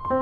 Hello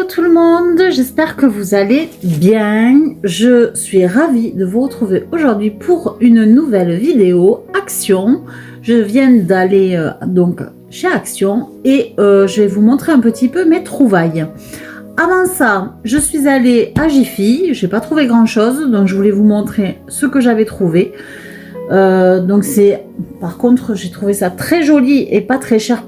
tout le monde, j'espère que vous allez bien. Je suis ravie de vous retrouver aujourd'hui pour une nouvelle vidéo Action. Je viens d'aller donc chez Action et je vais vous montrer un petit peu mes trouvailles. Avant ça, je suis allée à Jiffy, j'ai pas trouvé grand chose, donc je voulais vous montrer ce que j'avais trouvé. Donc c'est, par contre, j'ai trouvé ça très joli et pas très cher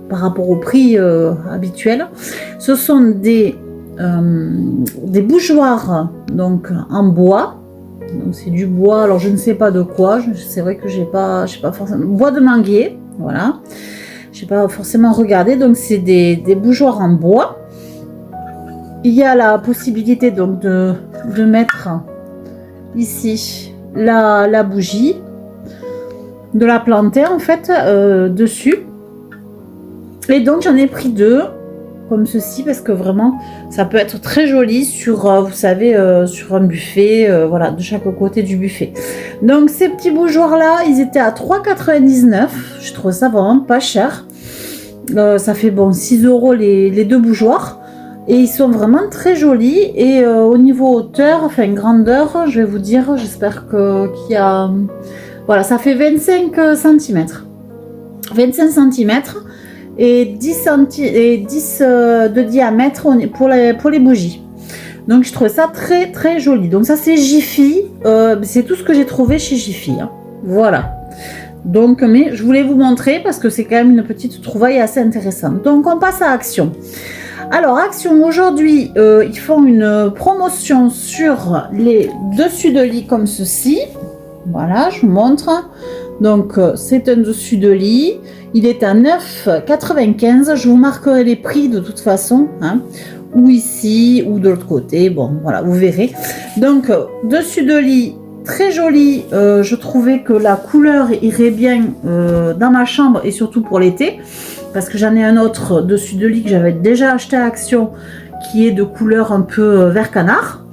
par rapport au prix habituel. Ce sont des bougeoirs donc en bois. Donc c'est du bois, alors je ne sais pas de quoi. C'est vrai que j'ai pas forcément bois de manguier, voilà. J'ai pas forcément regardé. Donc c'est des bougeoirs en bois. Il y a la possibilité donc de mettre ici la bougie, de la planter en fait dessus, et donc j'en ai pris deux comme ceci parce que vraiment ça peut être très joli sur vous savez sur un buffet, voilà, de chaque côté du buffet. Donc ces petits bougeoirs là, ils étaient à 3,99 €. Je trouve ça vraiment pas cher. Ça fait bon 6 € les deux bougeoirs. Et ils sont vraiment très jolis. Et au niveau hauteur, enfin grandeur, je vais vous dire, j'espère qu'il y a... Voilà, ça fait 25 cm. 25 cm et 10 de diamètre pour les bougies. Donc je trouve ça très très joli. Donc ça c'est Jiffy. C'est tout ce que j'ai trouvé chez Jiffy. Hein. Voilà. Donc, mais je voulais vous montrer parce que c'est quand même une petite trouvaille assez intéressante. Donc on passe à Action. Alors Action, aujourd'hui ils font une promotion sur les dessus de lit comme ceci. Voilà, je vous montre. Donc c'est un dessus de lit, il est à 9,95 €. Je vous marquerai les prix de toute façon, hein, ou ici ou de l'autre côté, bon voilà, vous verrez. Donc dessus de lit très joli. Je trouvais que la couleur irait bien dans ma chambre et surtout pour l'été. Parce que j'en ai un autre dessus de lit que j'avais déjà acheté à Action qui est de couleur un peu vert canard.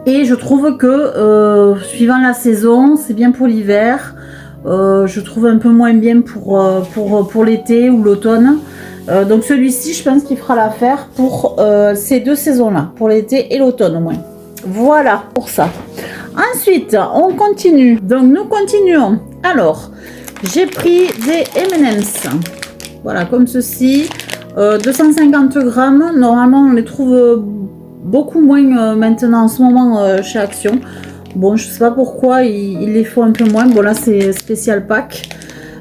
Et je trouve que suivant la saison, c'est bien pour l'hiver. Je trouve un peu moins bien pour l'été ou l'automne. Donc celui-ci, je pense qu'il fera l'affaire pour ces deux saisons-là, pour l'été et l'automne au moins. Voilà pour ça. Ensuite, on continue. Donc nous continuons. Alors... j'ai pris des M&M's, voilà, comme ceci, 250 grammes. Normalement, on les trouve beaucoup moins maintenant en ce moment chez Action. Bon, je sais pas pourquoi ils les font un peu moins. Bon, là, c'est spécial pack.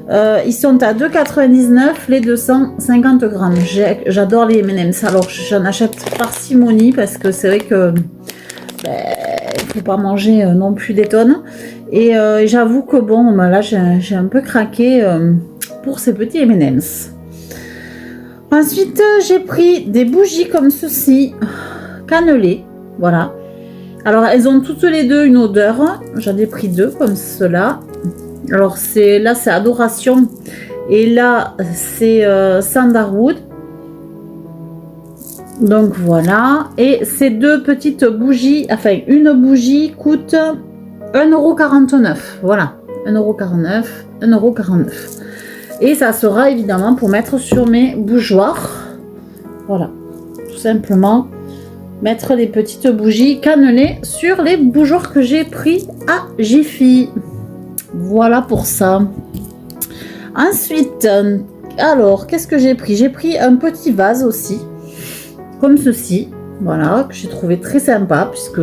Ils sont à 2,99 € les 250 grammes. J'adore les M&M's. Alors, j'en achète parcimonie parce que c'est vrai que il faut pas manger non plus des tonnes. Et j'avoue que bon, bah là j'ai un peu craqué pour ces petits M&M's. Ensuite j'ai pris des bougies comme ceci, cannelées, voilà. Alors elles ont toutes les deux une odeur. J'en ai pris deux comme cela. Alors là c'est Adoration et là c'est Sandalwood. Donc voilà, et ces deux petites bougies, enfin une bougie coûte 1,49 €. Voilà, 1,49 €, 1,49 €. Et ça sera évidemment pour mettre sur mes bougeoirs. Voilà, tout simplement mettre des petites bougies cannelées sur les bougeoirs que j'ai pris à Jiffy. Voilà pour ça. Ensuite, alors qu'est-ce que j'ai pris? J'ai pris un petit vase aussi. Comme ceci, voilà, que j'ai trouvé très sympa, puisque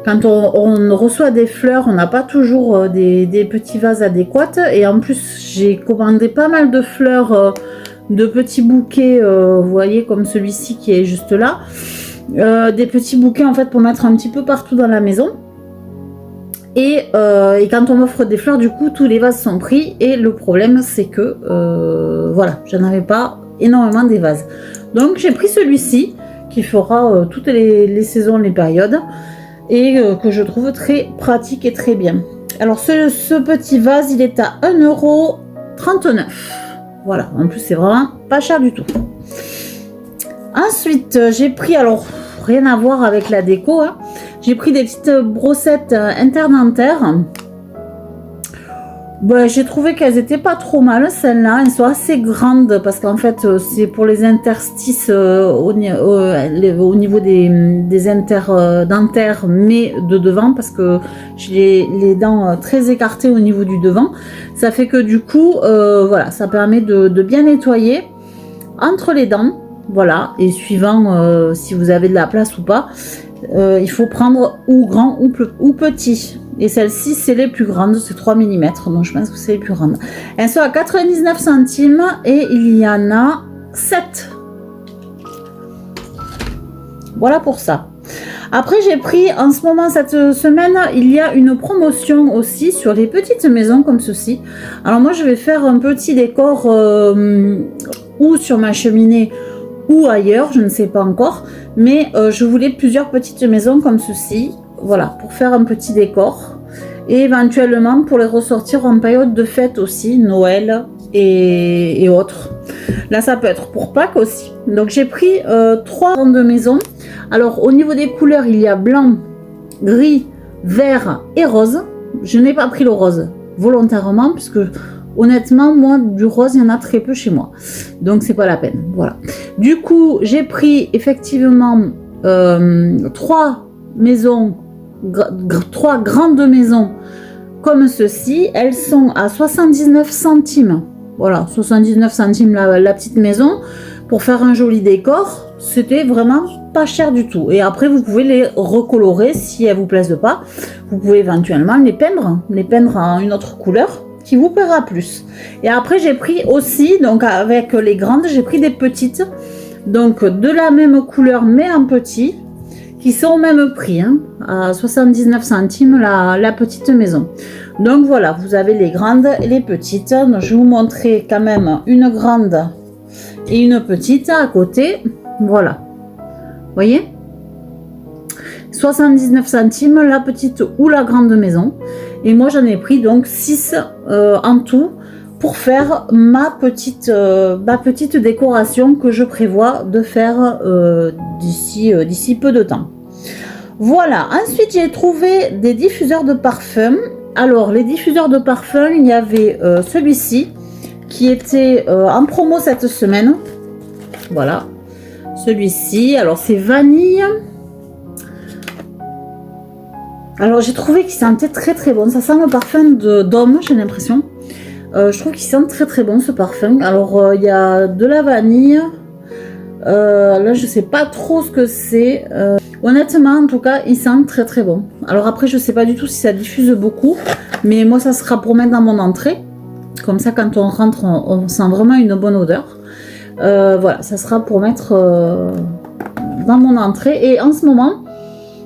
quand on reçoit des fleurs, on n'a pas toujours des petits vases adéquats. Et en plus, j'ai commandé pas mal de fleurs, de petits bouquets, vous voyez, comme celui-ci qui est juste là. Des petits bouquets, en fait, pour mettre un petit peu partout dans la maison. Et quand on m'offre des fleurs, du coup, tous les vases sont pris. Et le problème, c'est que, voilà, je n'avais pas énormément des vases. Donc, j'ai pris celui-ci, qui fera toutes les saisons, les périodes, et que je trouve très pratique et très bien. Alors ce petit vase, il est à 1,39 €. Voilà, en plus c'est vraiment pas cher du tout. Ensuite, j'ai pris, alors rien à voir avec la déco, hein, j'ai pris des petites brossettes interdentaires. Ben, j'ai trouvé qu'elles étaient pas trop mal, celles-là. Elles sont assez grandes parce qu'en fait, c'est pour les interstices au niveau des interdentaires, mais de devant, parce que j'ai les dents très écartées au niveau du devant. Ça fait que du coup, voilà, ça permet de bien nettoyer entre les dents. Voilà, et suivant si vous avez de la place ou pas, il faut prendre ou grand ou petit. Et celles-ci, c'est les plus grandes, c'est 3 mm, donc je pense que c'est les plus grandes. Elles sont à 99 centimes et il y en a 7. Voilà pour ça. Après, j'ai pris en ce moment, cette semaine, il y a une promotion aussi sur les petites maisons comme ceci. Alors moi, je vais faire un petit décor ou sur ma cheminée ou ailleurs, je ne sais pas encore. Mais je voulais plusieurs petites maisons comme ceci. Voilà, pour faire un petit décor. Et éventuellement pour les ressortir en période de fête aussi, Noël et autres. Là, ça peut être pour Pâques aussi. Donc, j'ai pris 3 grandes maisons. Alors, au niveau des couleurs, il y a blanc, gris, vert et rose. Je n'ai pas pris le rose volontairement, puisque honnêtement, moi, du rose, il y en a très peu chez moi. Donc, c'est pas la peine. Voilà. Du coup, j'ai pris effectivement 3 maisons, 3 grandes maisons comme ceci. Elles sont à 79 centimes. Voilà, 79 centimes la petite maison. Pour faire un joli décor, c'était vraiment pas cher du tout. Et après, vous pouvez les recolorer si elles vous plaisent pas. Vous pouvez éventuellement les peindre en une autre couleur qui vous plaira plus. Et après, j'ai pris aussi, donc avec les grandes, j'ai pris des petites. Donc, de la même couleur, mais en petit, qui sont au même prix, hein, à 79 centimes la petite maison. Donc voilà, vous avez les grandes et les petites. Donc, je vais vous montrer quand même une grande et une petite à côté. Voilà, voyez, 79 centimes la petite ou la grande maison. Et moi j'en ai pris donc 6 en tout pour faire ma petite décoration que je prévois de faire d'ici peu de temps. Voilà, ensuite j'ai trouvé des diffuseurs de parfum. Alors les diffuseurs de parfum, il y avait celui-ci qui était en promo cette semaine. Voilà, celui-ci, alors c'est vanille. Alors j'ai trouvé qu'il sentait très très bon, ça sent le parfum d'homme, j'ai l'impression. Je trouve qu'il sent très très bon ce parfum. Alors il y a de la vanille. Là je sais pas trop ce que c'est. Honnêtement en tout cas il sent très très bon. Alors après je sais pas du tout si ça diffuse beaucoup. Mais moi ça sera pour mettre dans mon entrée. Comme ça quand on rentre on sent vraiment une bonne odeur. Voilà, ça sera pour mettre dans mon entrée. Et en ce moment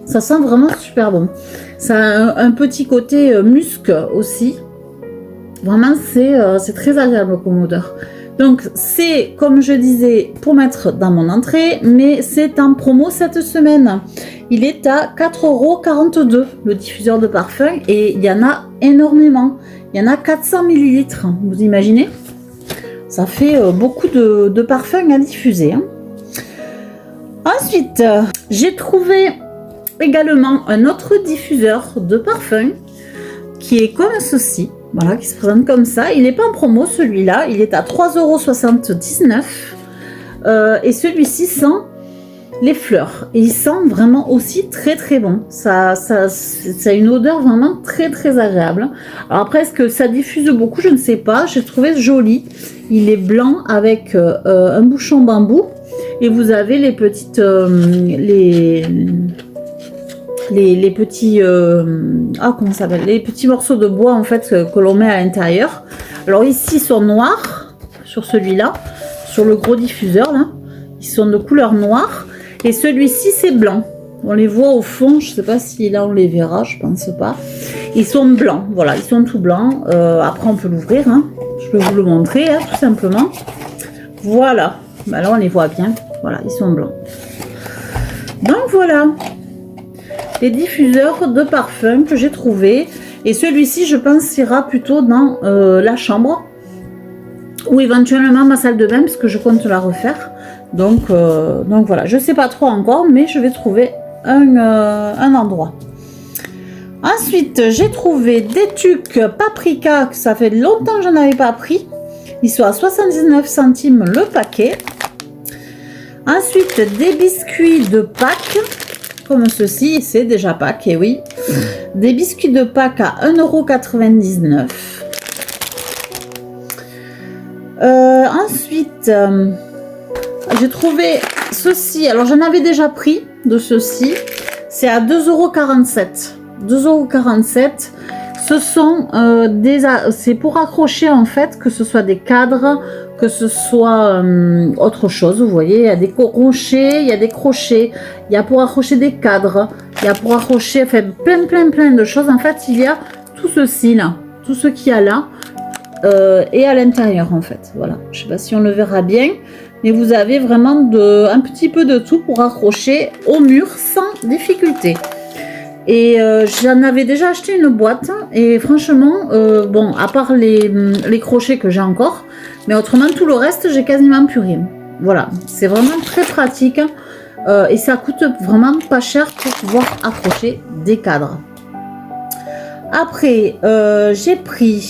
ça sent vraiment super bon. Ça a un petit côté musc aussi. Vraiment c'est très agréable comme odeur. Donc c'est, comme je disais, pour mettre dans mon entrée, mais c'est en promo cette semaine. Il est à 4,42 € le diffuseur de parfum et il y en a énormément. Il y en a 400 ml, vous imaginez? Ça fait beaucoup de parfums à diffuser. Hein. Ensuite, j'ai trouvé également un autre diffuseur de parfum qui est comme ceci. Voilà, qui se présente comme ça. Il n'est pas en promo celui-là, il est à 3,79 €. Et celui-ci sent les fleurs. Et il sent vraiment aussi très très bon. Ça a une odeur vraiment très très agréable. Alors après, est-ce que ça diffuse beaucoup? Je ne sais pas. J'ai trouvé joli. Il est blanc avec un bouchon bambou. Et vous avez les petites... les petits comment ça s'appelle, les petits morceaux de bois en fait que l'on met à l'intérieur. Alors ici ils sont noirs sur celui-là, sur le gros diffuseur là, ils sont de couleur noire et celui-ci c'est blanc. On les voit au fond, je sais pas si là on les verra, je pense pas. Ils sont blancs, voilà, ils sont tout blancs. Après on peut l'ouvrir, hein. Je peux vous le montrer hein, tout simplement. Voilà, bah, là on les voit bien, voilà, ils sont blancs. Donc voilà. Les diffuseurs de parfum que j'ai trouvé et celui-ci je pense ira plutôt dans la chambre ou éventuellement ma salle de bain parce que je compte la refaire. Donc voilà, je sais pas trop encore, mais je vais trouver un endroit. Ensuite, j'ai trouvé des tucs paprika, que ça fait longtemps que j'en avais pas pris. Ils sont à 79 centimes le paquet. Ensuite, des biscuits de Pâques, comme ceci, c'est déjà Pâques, et oui. Des biscuits de Pâques à 1,99 €. Ensuite, j'ai trouvé ceci. Alors, j'en avais déjà pris de ceci. C'est à 2,47 €. 2,47 €. Ce sont c'est pour accrocher en fait, que ce soit des cadres, que ce soit autre chose. Vous voyez, il y a des crochets, il y a des crochets, il y a pour accrocher des cadres, il y a pour accrocher, enfin plein de choses. En fait, il y a tout ceci là, tout ce qu'il y a là et à l'intérieur en fait. Voilà, je sais pas si on le verra bien, mais vous avez vraiment un petit peu de tout pour accrocher au mur sans difficulté. Et j'en avais déjà acheté une boîte et franchement, bon, à part les crochets que j'ai encore, mais autrement tout le reste, j'ai quasiment plus rien. Voilà, c'est vraiment très pratique et ça coûte vraiment pas cher pour pouvoir accrocher des cadres. Après, j'ai pris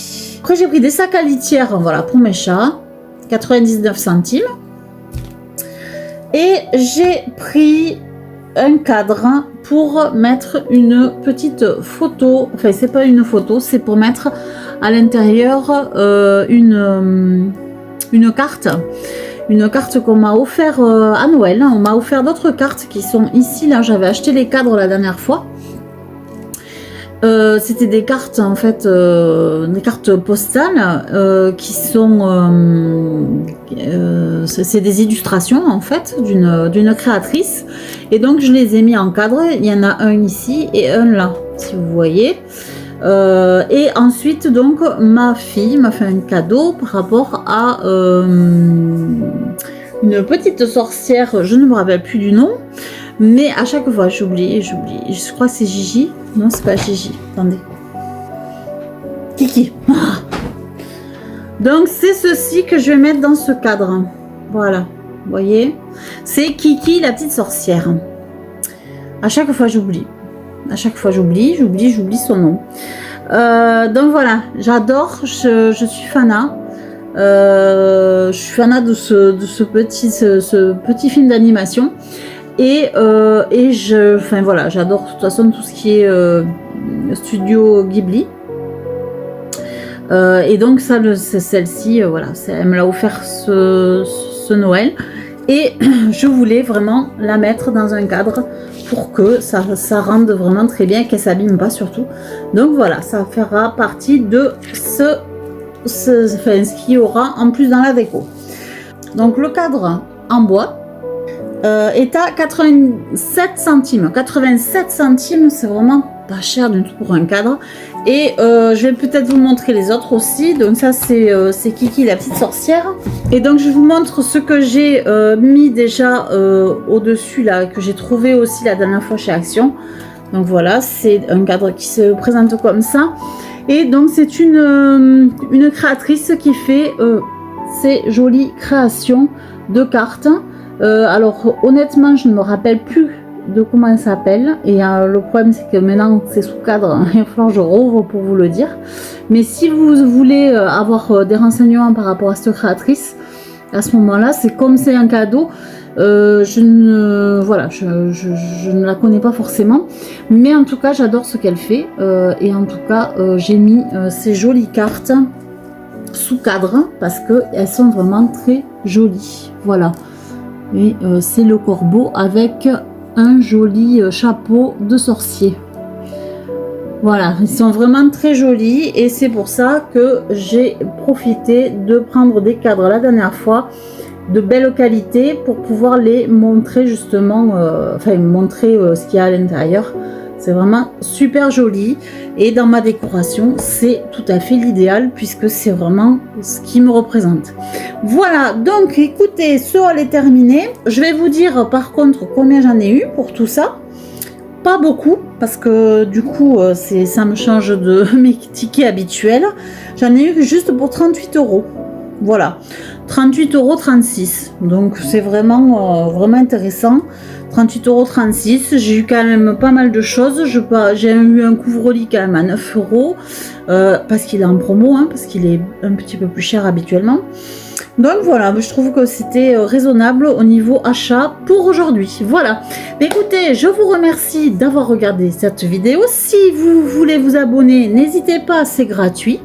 des sacs à litière, voilà, pour mes chats, 99 centimes. Et j'ai pris un cadre pour mettre une petite photo, enfin c'est pas une photo, c'est pour mettre à l'intérieur une carte qu'on m'a offert à Noël. On m'a offert d'autres cartes qui sont ici, là j'avais acheté les cadres la dernière fois. C'était des cartes en fait, des cartes postales qui sont, c'est des illustrations en fait d'une créatrice, et donc je les ai mis en cadre. Il y en a un ici et un là, si vous voyez. Et ensuite donc ma fille m'a fait un cadeau par rapport à une petite sorcière, je ne me rappelle plus du nom. Mais à chaque fois, j'oublie. Je crois que c'est Gigi. Non, c'est pas Gigi. Attendez. Kiki. Ah. Donc, c'est ceci que je vais mettre dans ce cadre. Voilà. Vous voyez? C'est Kiki, la petite sorcière. À chaque fois, j'oublie. À chaque fois, j'oublie son nom. Donc, voilà. J'adore. Je suis fanat. Je suis fanat de ce petit film d'animation. Et enfin voilà, j'adore de toute façon tout ce qui est studio Ghibli. Et donc ça, celle-ci, voilà, elle me l'a offert ce Noël. Et je voulais vraiment la mettre dans un cadre pour que ça rende vraiment très bien, qu'elle s'abîme pas surtout. Donc voilà, ça fera partie de ce qu'il y aura en plus dans la déco. Donc le cadre en bois est à 87 centimes. 87 centimes, c'est vraiment pas cher du tout pour un cadre. Et je vais peut-être vous montrer les autres aussi. Donc ça, c'est Kiki, la petite sorcière. Et donc je vous montre ce que j'ai mis déjà au-dessus, là, que j'ai trouvé aussi la dernière fois chez Action. Donc voilà, c'est un cadre qui se présente comme ça. Et donc c'est une créatrice qui fait ces jolies créations de cartes. Alors honnêtement, je ne me rappelle plus de comment elle s'appelle, et le problème c'est que maintenant c'est sous cadre, il va falloir que je rouvre pour vous le dire. Mais si vous voulez avoir des renseignements par rapport à cette créatrice, à ce moment-là, c'est comme c'est un cadeau, je ne la connais pas forcément, mais en tout cas j'adore ce qu'elle fait, et en tout cas j'ai mis ces jolies cartes sous cadre parce qu'elles sont vraiment très jolies. Voilà. Et c'est le corbeau avec un joli chapeau de sorcier. Voilà, ils sont vraiment très jolis et c'est pour ça que j'ai profité de prendre des cadres la dernière fois de belle qualité pour pouvoir les montrer justement, montrer ce qu'il y a à l'intérieur. C'est vraiment super joli et dans ma décoration c'est tout à fait l'idéal puisque c'est vraiment ce qui me représente. Voilà, donc écoutez, ce haul est terminé. Je vais vous dire par contre combien j'en ai eu pour tout ça. Pas beaucoup parce que du coup ça me change de mes tickets habituels. J'en ai eu juste pour 38 €. Voilà, 38,36 €. Donc c'est vraiment, vraiment intéressant. 38,36 €. J'ai eu quand même pas mal de choses. J'ai eu un couvre-lit quand même à 9 € parce qu'il est en promo, hein, parce qu'il est un petit peu plus cher habituellement. Donc voilà, je trouve que c'était raisonnable au niveau achat pour aujourd'hui. Voilà. Mais écoutez, je vous remercie d'avoir regardé cette vidéo. Si vous voulez vous abonner, n'hésitez pas, c'est gratuit.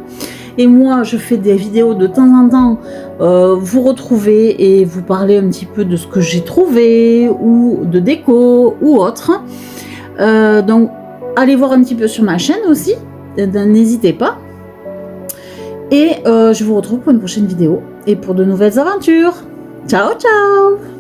Et moi, je fais des vidéos de temps en temps, vous retrouver et vous parler un petit peu de ce que j'ai trouvé, ou de déco, ou autre. Donc, allez voir un petit peu sur ma chaîne aussi, n'hésitez pas. Et je vous retrouve pour une prochaine vidéo et pour de nouvelles aventures. Ciao, ciao!